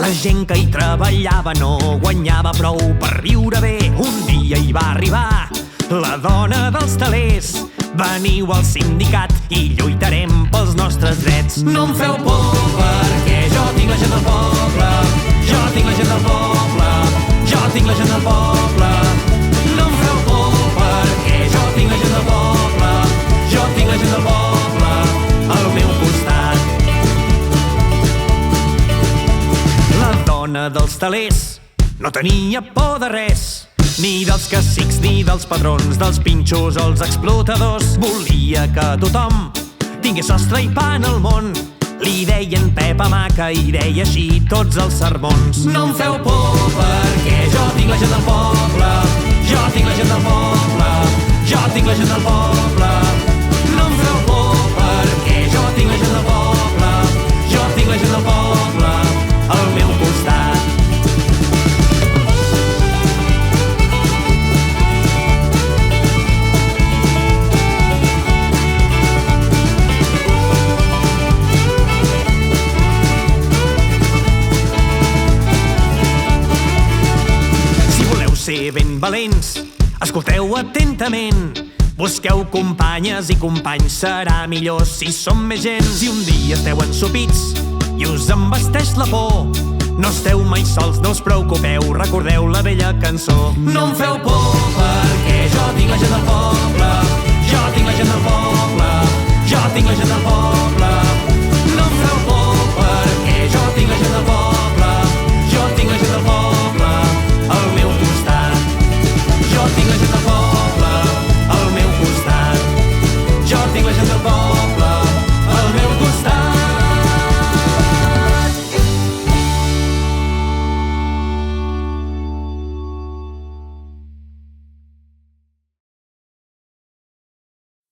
La gent que hi treballava no guanyava prou per viure bé. Un dia hi va arribar la dona dels telers. Veniu al sindicat i lluitarem pels nostres drets. No em feu por perquè jo tinc la gent del poble. Jo tinc la gent del poble. Jo tinc la gent del poble. No em feu por perquè jo tinc la gent del poble. Jo tinc la gent del poble al meu costat. La dona dels telers no tenia por de res, ni dels cacics ni dels patrons, dels pinxos o els explotadors. Volia que tothom tingués sostre i pa en el món. Li deien Pepa Maca i deia així tots els sermons. No em feu por perquè jo tinc la gent del poble. Jo tinc la gent del poble. Jo tinc la gent del poble. No em feu por perquè jo tinc la gent del poble. Jo tinc la gent del poble al meu costat. Ser ben valents, escolteu atentament. Busqueu companyes i companys, serà millor si som més gent. Si un dia esteu ensopits i us embasteix la por, no esteu mai sols, no us preocupeu, recordeu la vella cançó. No em feu por perquè jo tinc la gent del poble. Jo tinc la gent del poble.